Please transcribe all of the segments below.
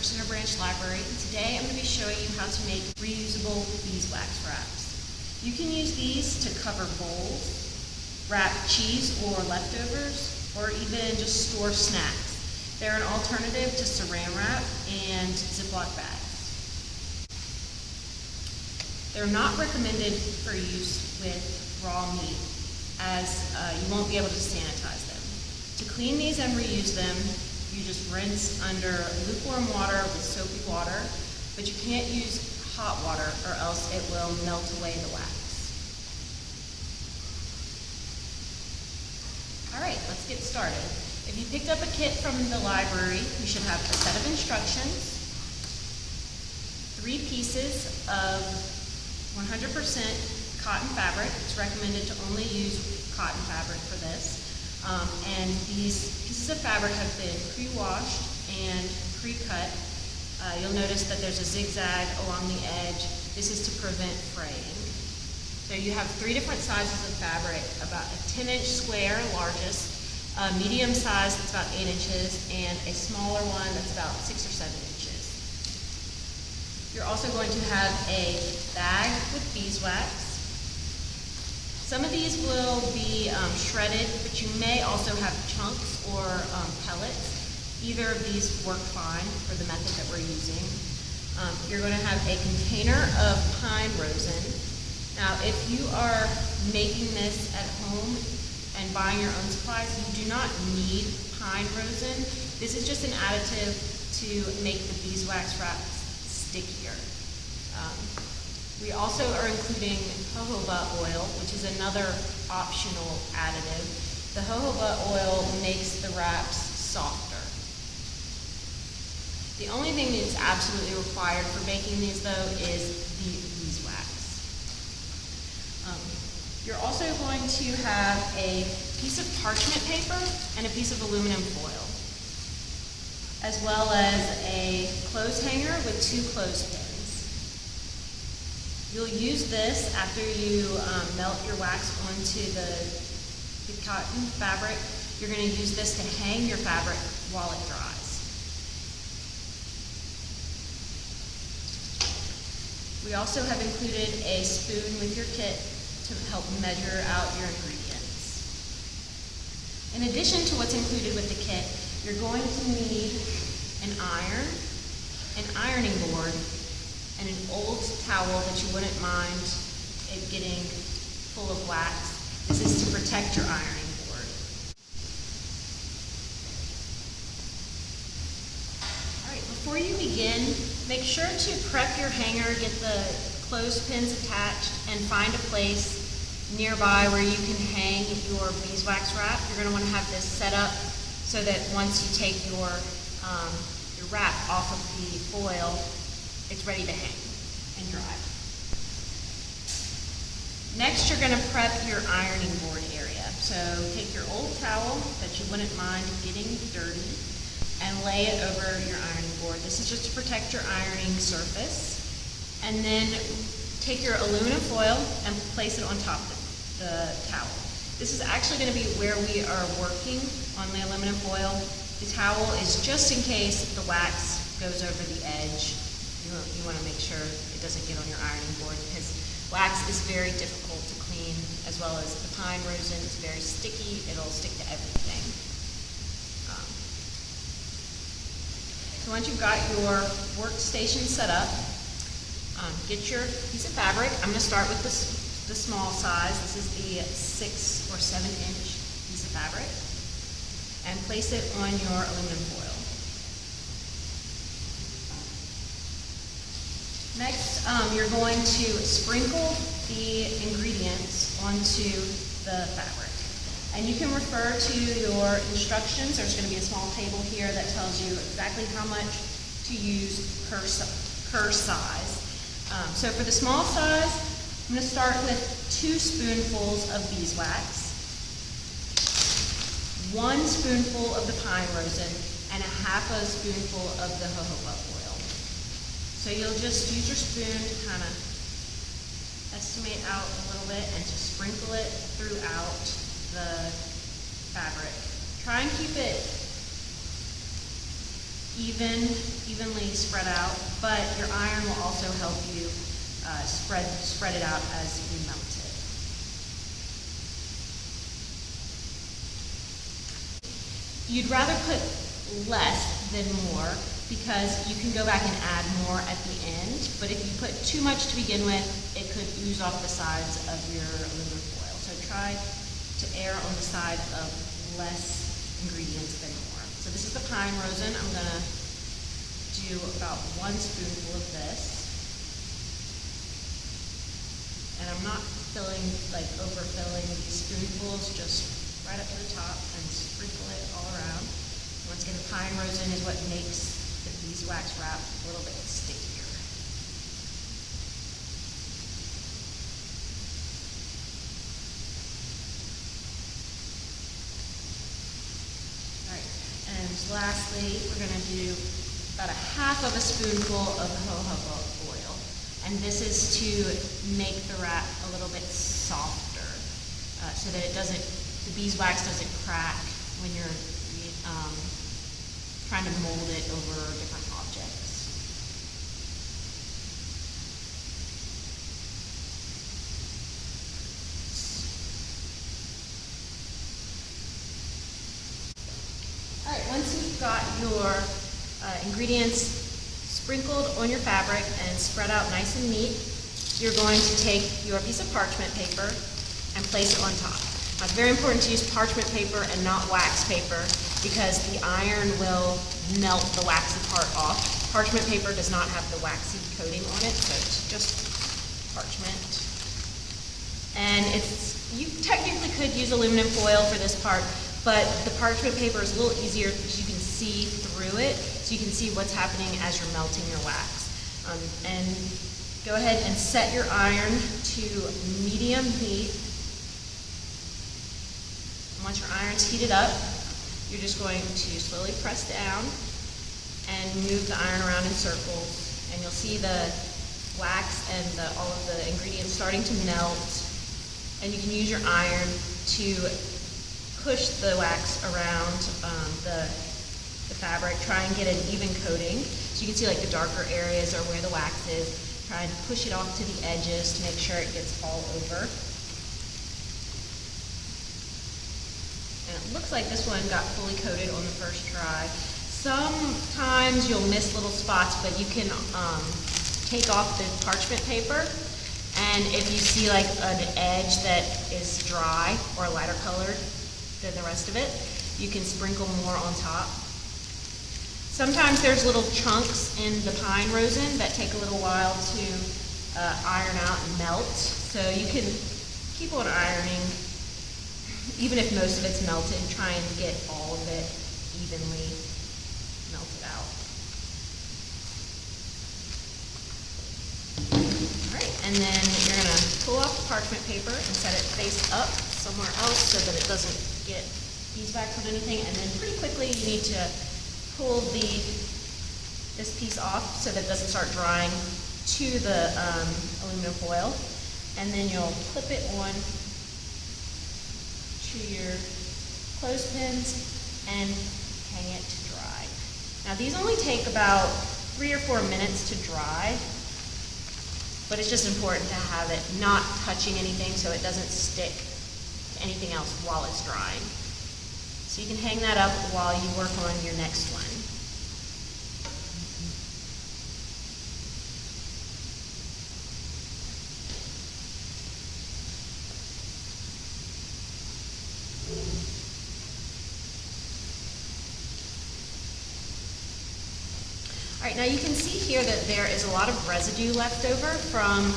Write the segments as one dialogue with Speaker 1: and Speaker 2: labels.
Speaker 1: Center Branch Library, and today I'm going to be showing you how to make reusable beeswax wraps. You can use these to cover bowls, wrap cheese or leftovers, or even just store snacks. They're an alternative to saran-wrap and ziplock bags. They're not recommended for use with raw meat, as you won't be able to sanitize them. To clean these and reuse them, you just rinse under lukewarm water with soapy water, but you can't use hot water or else it will melt away the wax. Alright, let's get started. If you picked up a kit from the library, you should have a set of instructions, 3 pieces of 100% cotton fabric. It's recommended to only use cotton fabric for this. And these pieces of fabric have been pre-washed and pre-cut. You'll notice that there's a zigzag along the edge. This is to prevent fraying. So you have 3 different sizes of fabric, about a 10-inch square, largest, a medium size that's about 8 inches, and a smaller one that's about 6 or 7 inches. You're also going to have a bag with beeswax. Some of these will be shredded, but you may also have chunks or pellets. Either of these work fine for the method that we're using. You're going to have a container of pine rosin. Now, if you are making this at home and buying your own supplies, you do not need pine rosin. This is just an additive to make the beeswax wraps stickier. We also are including jojoba oil, which is another optional additive. The jojoba oil makes the wraps softer. The only thing that's absolutely required for making these, though, is the beeswax. You're also going to have a piece of parchment paper and a piece of aluminum foil, as well as a clothes hanger with 2 clothespins. You'll use this after you melt your wax onto the cotton fabric. You're going to use this to hang your fabric while it dries. We also have included a spoon with your kit to help measure out your ingredients. In addition to what's included with the kit, you're going to need an iron, an ironing board, and an old towel that you wouldn't mind it getting full of wax. This is to protect your ironing board. Alright, before you begin, make sure to prep your hanger, get the clothespins attached, and find a place nearby where you can hang your beeswax wrap. You're going to want to have this set up so that once you take your wrap off of the foil, it's ready to hang and dry. Next, you're going to prep your ironing board area. So take your old towel that you wouldn't mind getting dirty and lay it over your ironing board. This is just to protect your ironing surface. And then take your aluminum foil and place it on top of the towel. This is actually going to be where we are working on the aluminum foil. The towel is just in case the wax goes over the edge. You want to make sure it doesn't get on your ironing board, because wax is very difficult to clean, as well as the pine rosin is very sticky. It'll stick to everything. So once you've got your workstation set up, get your piece of fabric. I'm going to start with the small size. This is the 6 or 7 inch piece of fabric, and place it on your aluminum foil. Next, you're going to sprinkle the ingredients onto the fabric. And you can refer to your instructions. There's going to be a small table here that tells you exactly how much to use per size. So for the small size, I'm going to start with 2 spoonfuls of beeswax, 1 spoonful of the pine rosin, and a half a spoonful of the jojoba oil. So you'll just use your spoon to kind of estimate out a little bit and to sprinkle it throughout the fabric. Try and keep it evenly spread out, but your iron will also help you spread it out as you melt it. You'd rather put less than more because you can go back and add more at the end, but if you put too much to begin with, it could ooze off the sides of your aluminum foil. So try to err on the side of less ingredients than more. So this is the pine rosin. I'm gonna do about 1 spoonful of this. And I'm not overfilling these spoonfuls, just right up to the top and sprinkle it all around. Once again, the pine rosin is what makes the beeswax wrap a little bit stickier. All right, and lastly, we're going to do about 1/2 of a spoonful of jojoba oil. And this is to make the wrap a little bit softer, so that the beeswax doesn't crack when you're trying to mold it over different objects. All right, once you've got your ingredients sprinkled on your fabric and spread out nice and neat, you're going to take your piece of parchment paper and place it on top. Now, it's very important to use parchment paper and not wax paper because the iron will melt the waxy part off. Parchment paper does not have the waxy coating on it, so it's just parchment. And you technically could use aluminum foil for this part, but the parchment paper is a little easier because you can see through it, so you can see what's happening as you're melting your wax. And go ahead and set your iron to medium heat. And once your iron's heated up, you're just going to slowly press down and move the iron around in circles, and you'll see the wax and all of the ingredients starting to melt. And you can use your iron to push the wax around the fabric, try and get an even coating. So you can see like the darker areas are where the wax is. Try and push it off to the edges to make sure it gets all over. And it looks like this one got fully coated on the first try. Sometimes you'll miss little spots, but you can take off the parchment paper, and if you see like an edge that is dry or lighter colored than the rest of it, you can sprinkle more on top. Sometimes there's little chunks in the pine rosin that take a little while to iron out and melt, so you can keep on ironing even if most of it's melted. Try and get all of it evenly melted out. All right, and then you're going to pull off the parchment paper and set it face up somewhere else so that it doesn't get beeswax on anything, and then pretty quickly you need to pull this piece off so that it doesn't start drying to the aluminum foil, and then you'll clip it on to your clothespins and hang it to dry. Now these only take about 3 or 4 minutes to dry, but it's just important to have it not touching anything so it doesn't stick to anything else while it's drying. So you can hang that up while you work on your next one. All right, now you can see here that there is a lot of residue left over from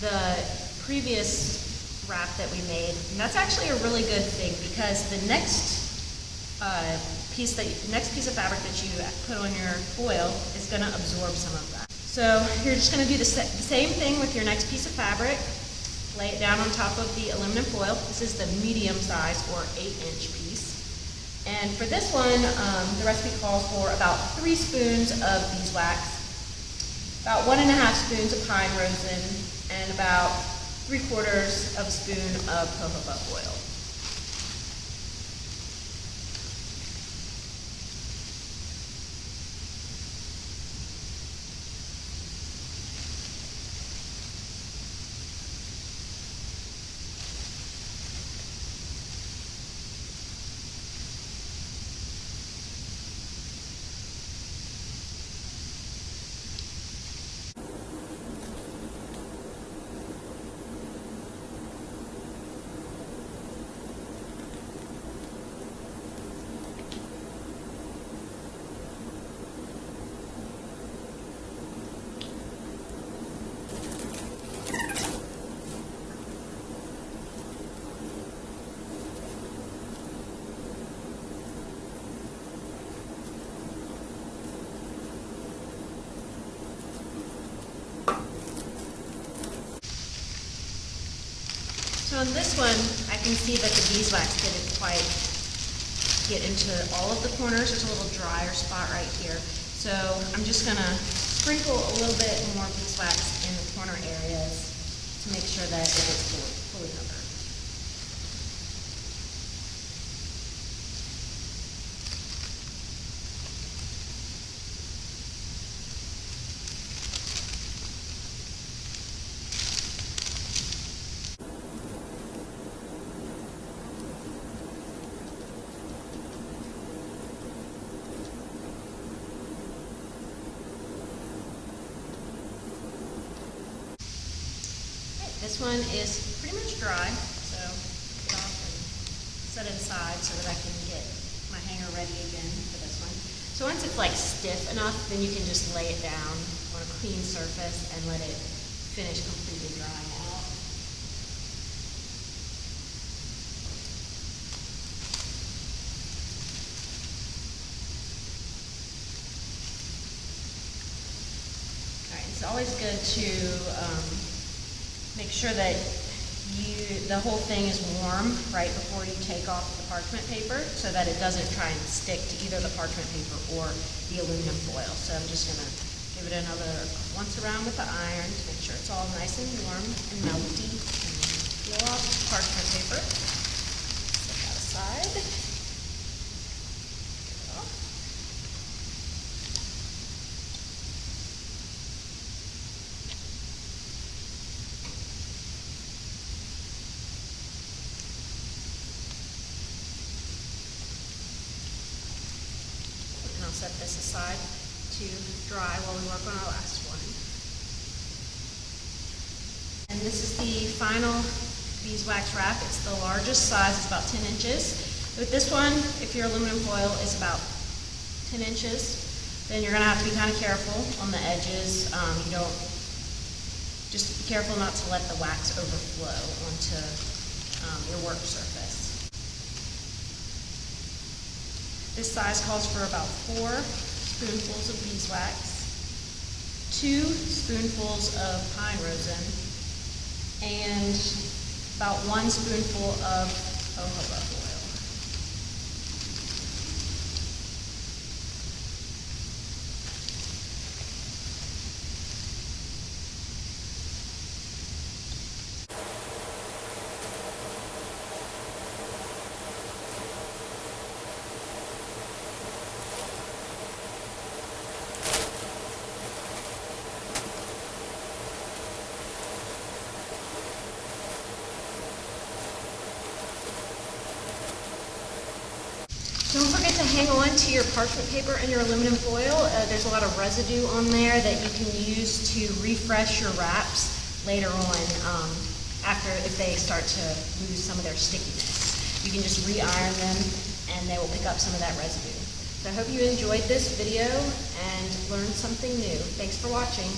Speaker 1: the previous wrap that we made. And that's actually a really good thing because the next piece of fabric that you put on your foil is going to absorb some of that. So you're just going to do the same thing with your next piece of fabric. Lay it down on top of the aluminum foil. This is the medium size or 8-inch piece. And for this one, the recipe calls for about 3 spoons of beeswax, about 1.5 spoons of pine rosin, and about 3/4 of a spoon of jojoba oil. on this one, I can see that the beeswax didn't quite get into all of the corners. There's a little drier spot right here. So I'm just gonna sprinkle a little bit more beeswax in the corner areas to make sure that it is fully covered. This one is pretty much dry, so take it off and set it aside so that I can get my hanger ready again for this one. So once it's like stiff enough, then you can just lay it down on a clean surface and let it finish completely drying out. All right, it's always good to make sure that the whole thing is warm right before you take off the parchment paper so that it doesn't try and stick to either the parchment paper or the aluminum foil. So I'm just going to give it another once around with the iron to make sure it's all nice and warm and melty. And peel off the parchment paper. Set that aside. I'll set this aside to dry while we work on our last one. And this is the final beeswax wrap. It's the largest size, it's about 10 inches. With this one, if your aluminum foil is about 10 inches, then you're gonna have to be kind of careful on the edges. Just be careful not to let the wax overflow onto your work surface. This size calls for about 4 spoonfuls of beeswax, 2 spoonfuls of pine rosin, and about 1 spoonful of jojoba oil. Don't forget to hang on to your parchment paper and your aluminum foil. There's a lot of residue on there that you can use to refresh your wraps later on if they start to lose some of their stickiness. You can just re-iron them and they will pick up some of that residue. So I hope you enjoyed this video and learned something new. Thanks for watching.